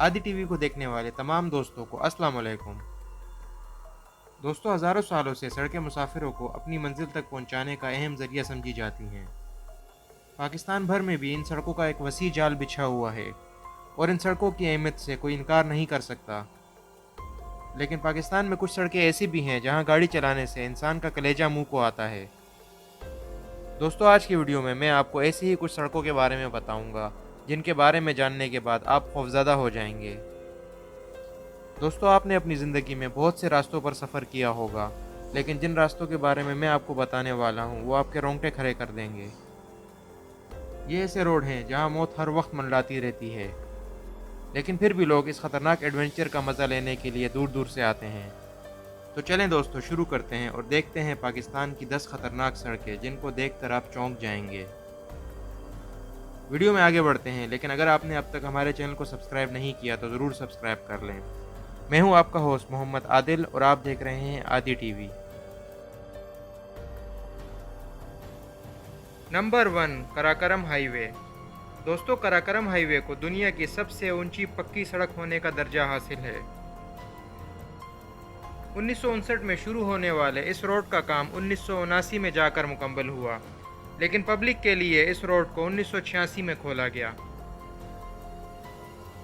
आदि टीवी को देखने वाले तमाम दोस्तों को अस्सलाम वालेकुम। दोस्तों, हज़ारों सालों से सड़कें मुसाफिरों को अपनी मंजिल तक पहुंचाने का अहम ज़रिया समझी जाती हैं। पाकिस्तान भर में भी इन सड़कों का एक वसी जाल बिछा हुआ है और इन सड़कों की अहमियत से कोई इनकार नहीं कर सकता। लेकिन पाकिस्तान में कुछ सड़कें ऐसी भी हैं जहां गाड़ी चलाने से इंसान का कलेजा मुंह को आता है। दोस्तों, आज की वीडियो में मैं आपको ऐसी ही कुछ सड़कों के बारे में बताऊंगा जिनके बारे में जानने के बाद आप खौफज़दा हो जाएंगे। दोस्तों, आपने अपनी ज़िंदगी में बहुत से रास्तों पर सफ़र किया होगा, लेकिन जिन रास्तों के बारे में मैं आपको बताने वाला हूँ वो आपके रोंगटे खड़े कर देंगे। ये ऐसे रोड हैं जहाँ मौत हर वक्त मंडराती रहती है, लेकिन फिर भी लोग इस ख़तरनाक एडवेंचर का मज़ा लेने के लिए दूर दूर से आते हैं। तो चलें दोस्तों, शुरू करते हैं और देखते हैं पाकिस्तान की 10 ख़तरनाक सड़कें जिनको देखकर आप चौंक जाएंगे। वीडियो में आगे बढ़ते हैं, लेकिन अगर आपने अब तक हमारे चैनल को सब्सक्राइब नहीं किया तो ज़रूर सब्सक्राइब कर लें। मैं हूं आपका होस्ट मोहम्मद आदिल और आप देख रहे हैं आदि टीवी। Number 1, Karakoram highway. दोस्तों, कराकरम हाईवे को दुनिया की सबसे ऊंची पक्की सड़क होने का दर्जा हासिल है। 1959 में शुरू होने वाले इस रोड का काम 1979 में जाकर मुकम्मल हुआ, लेकिन पब्लिक के लिए इस रोड को 1986 में खोला गया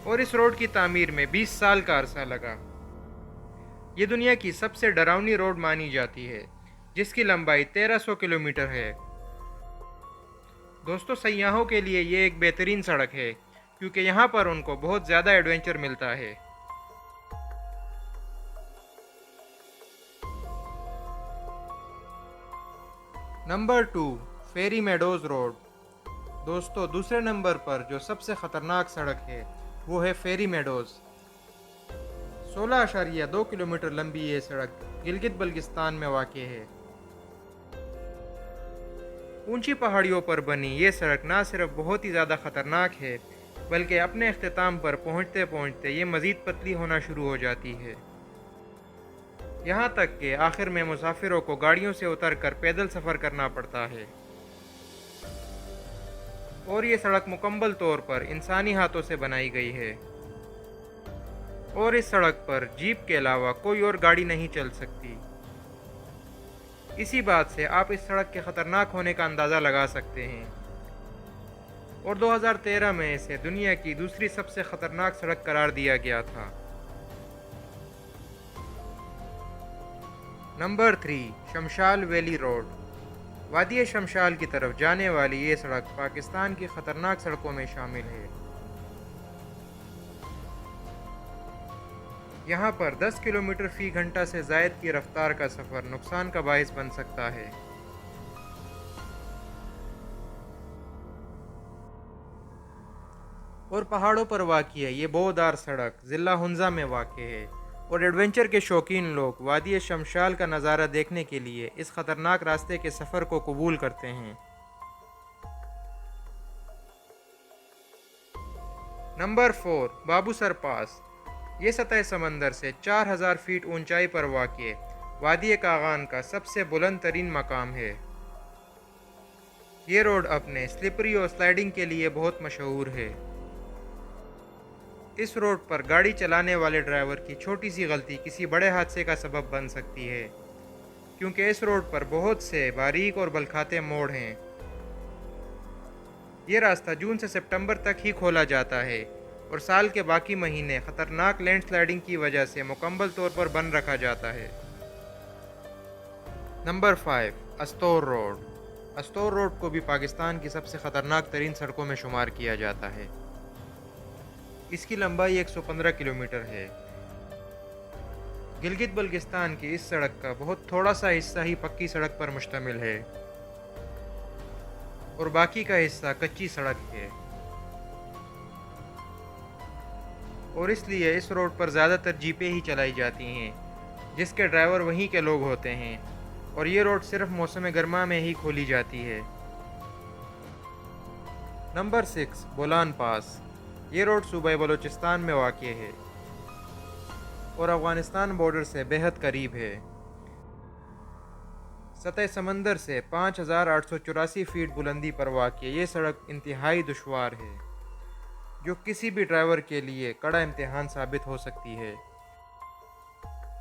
और इस रोड की तामीर में 20 साल का अरसा लगा। ये दुनिया की सबसे डरावनी रोड मानी जाती है, जिसकी लंबाई 1300 किलोमीटर है। दोस्तों, सयाहों के लिए ये एक बेहतरीन सड़क है क्योंकि यहाँ पर उनको बहुत ज़्यादा एडवेंचर मिलता है। नंबर 2, फेरी मेडोज रोड। दोस्तों, दूसरे नंबर पर जो सबसे ख़तरनाक सड़क है वो है फेरी मेडोज। 16.2 किलोमीटर लंबी ये सड़क गिलगित बल्तिस्तान में वाक़ है। ऊंची पहाड़ियों पर बनी ये सड़क ना सिर्फ बहुत ही ज़्यादा ख़तरनाक है, बल्कि अपने अख्तिताम पर पहुंचते पहुंचते ये मज़ीद पतली होना शुरू हो जाती है। यहाँ तक कि आखिर में मुसाफिरों को गाड़ियों से उतरकर पैदल सफ़र करना पड़ता है और ये सड़क मुकम्मल तौर पर इंसानी हाथों से बनाई गई है और इस सड़क पर जीप के अलावा कोई और गाड़ी नहीं चल सकती। इसी बात से आप इस सड़क के ख़तरनाक होने का अंदाज़ा लगा सकते हैं और 2013 में इसे दुनिया की दूसरी सबसे ख़तरनाक सड़क करार दिया गया था। Number 3, Shimshal valley road. वादी शमशाल की तरफ जाने वाली ये सड़क पाकिस्तान की ख़तरनाक सड़कों में शामिल है। यहाँ पर 10 किलोमीटर फ़ी घंटा से ज़ायद की रफ्तार का सफ़र नुकसान का बायस बन सकता है। और पहाड़ों पर वाक़ है ये बोदार सड़क ज़िला हुंज़ा में वाक़ है और एडवेंचर के शौकीन लोग वादी शमशाल का नज़ारा देखने के लिए इस ख़तरनाक रास्ते के सफ़र को कबूल करते हैं। नंबर 4, बाबूसर पास। ये सतह समंदर से 4000 फीट ऊंचाई पर वाक़ वादी कागान का सबसे बुलंद तरीन मकाम है। ये रोड अपने स्लिपरी और स्लाइडिंग के लिए बहुत मशहूर है। इस रोड पर गाड़ी चलाने वाले ड्राइवर की छोटी सी गलती किसी बड़े हादसे का सबब बन सकती है, क्योंकि इस रोड पर बहुत से बारीक और बलखाते मोड़ हैं। ये रास्ता जून से सितंबर तक ही खोला जाता है और साल के बाकी महीने ख़तरनाक लैंडस्लाइडिंग की वजह से मुकम्मल तौर पर बंद रखा जाता है। Number 5, Astore road. Astore road को भी पाकिस्तान की सबसे ख़तरनाक तरीन सड़कों में शुमार किया जाता है। इसकी लंबाई 115 किलोमीटर है। गिलगित बल्तिस्तान की इस सड़क का बहुत थोड़ा सा हिस्सा ही पक्की सड़क पर मुश्तमिल है और बाकी का हिस्सा कच्ची सड़क है और इसलिए इस रोड पर ज़्यादातर जीपें ही चलाई जाती हैं, जिसके ड्राइवर वहीं के लोग होते हैं और ये रोड सिर्फ मौसम गर्मा में ही खोली जाती है। नंबर 6, बोलान पास। ये रोड सूबा बलूचिस्तान में वाक़ है और अफ़गानिस्तान बॉर्डर से बेहद करीब है। सतह समंदर से 5884 फीट बुलंदी पर वाक़ ये सड़क इंतहाई दुश्वार है। جو کسی بھی ڈرائیور کے لیے کڑا امتحان ثابت ہو سکتی ہے۔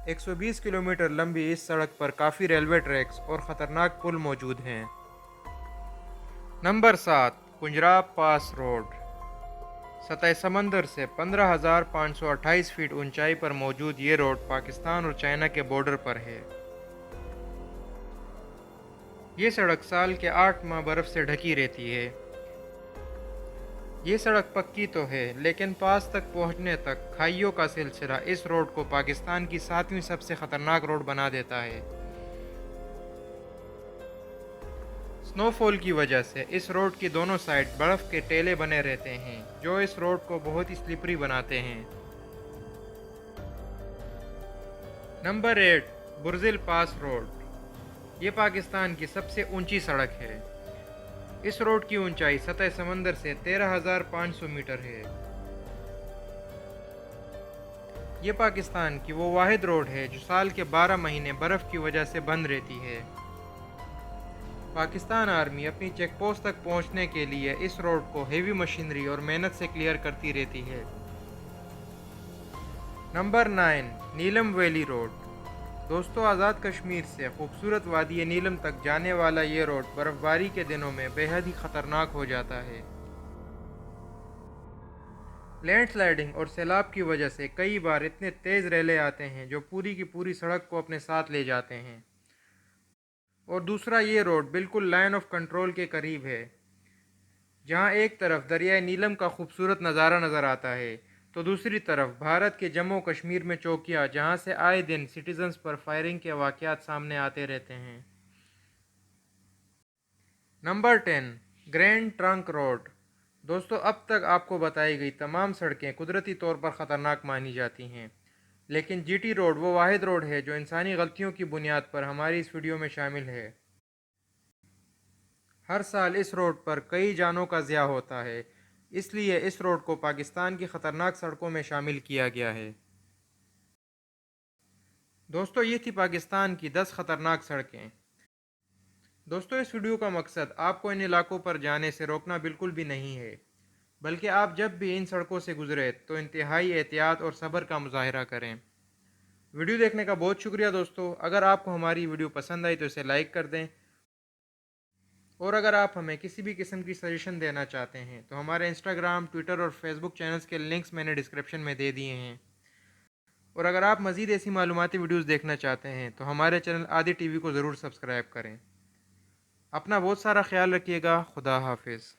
120 کلومیٹر لمبی اس سڑک پر کافی ریلوے ٹریکس اور خطرناک پل موجود ہیں۔ نمبر 7، پنجراب پاس روڈ۔ سطح سمندر سے 15,528 فٹ اونچائی پر موجود یہ روڈ پاکستان اور چائنا کے بارڈر پر ہے۔ یہ سڑک سال کے 8 ماہ برف سے ڈھکی رہتی ہے۔ یہ سڑک پکی تو ہے لیکن پاس تک پہنچنے تک کھائیوں کا سلسلہ اس روڈ کو پاکستان کی 7ویں سب سے خطرناک روڈ بنا دیتا ہے۔ سنو فال کی وجہ سے اس روڈ کی دونوں سائڈ برف کے ٹیلے بنے رہتے ہیں جو اس روڈ کو بہت ہی سلپری بناتے ہیں۔ نمبر 8، برزل پاس روڈ۔ یہ پاکستان کی سب سے اونچی سڑک ہے۔ اس روڈ کی اونچائی سطح سمندر سے 13,500 میٹر ہے۔ یہ پاکستان کی وہ واحد روڈ ہے جو سال کے 12 مہینے برف کی وجہ سے بند رہتی ہے۔ پاکستان آرمی اپنی چیک پوسٹ تک پہنچنے کے لیے اس روڈ کو ہیوی مشینری اور محنت سے کلیئر کرتی رہتی ہے۔ نمبر 9، نیلم ویلی روڈ۔ دوستو، آزاد کشمیر سے خوبصورت وادی نیلم تک جانے والا یہ روڈ برف باری کے دنوں میں بے حد ہی خطرناک ہو جاتا ہے۔ لینڈ سلائڈنگ اور سیلاب کی وجہ سے کئی بار اتنے تیز ریلے آتے ہیں جو پوری کی پوری سڑک کو اپنے ساتھ لے جاتے ہیں۔ اور دوسرا، یہ روڈ بالکل لائن آف کنٹرول کے قریب ہے، جہاں ایک طرف دریائے نیلم کا خوبصورت نظارہ نظر آتا ہے تو دوسری طرف بھارت کے جموں کشمیر میں چوکیاں جہاں سے آئے دن سٹیزنز پر فائرنگ کے واقعات سامنے آتے رہتے ہیں۔ Number 10، grand trunk road. دوستو، اب تک آپ کو بتائی گئی تمام سڑکیں قدرتی طور پر خطرناک مانی جاتی ہیں، لیکن جی ٹی روڈ وہ واحد روڈ ہے جو انسانی غلطیوں کی بنیاد پر ہماری اس ویڈیو میں شامل ہے۔ ہر سال اس روڈ پر کئی جانوں کا ضیاع ہوتا ہے، اس لیے اس روڈ کو پاکستان کی خطرناک سڑکوں میں شامل کیا گیا ہے۔ دوستو، یہ تھی پاکستان کی 10 خطرناک سڑکیں۔ دوستو، اس ویڈیو کا مقصد آپ کو ان علاقوں پر جانے سے روکنا بالکل بھی نہیں ہے، بلکہ آپ جب بھی ان سڑکوں سے گزرے تو انتہائی احتیاط اور صبر کا مظاہرہ کریں۔ ویڈیو دیکھنے کا بہت شکریہ دوستو۔ اگر آپ کو ہماری ویڈیو پسند آئی تو اسے لائک کر دیں، اور اگر آپ ہمیں کسی بھی قسم کی سجیشن دینا چاہتے ہیں تو ہمارے انسٹاگرام، ٹویٹر اور فیس بک چینلز کے لنکس میں نے ڈسکرپشن میں دے دیے ہیں۔ اور اگر آپ مزید ایسی معلوماتی ویڈیوز دیکھنا چاہتے ہیں تو ہمارے چینل آدی ٹی وی کو ضرور سبسکرائب کریں۔ اپنا بہت سارا خیال رکھیے گا۔ خدا حافظ۔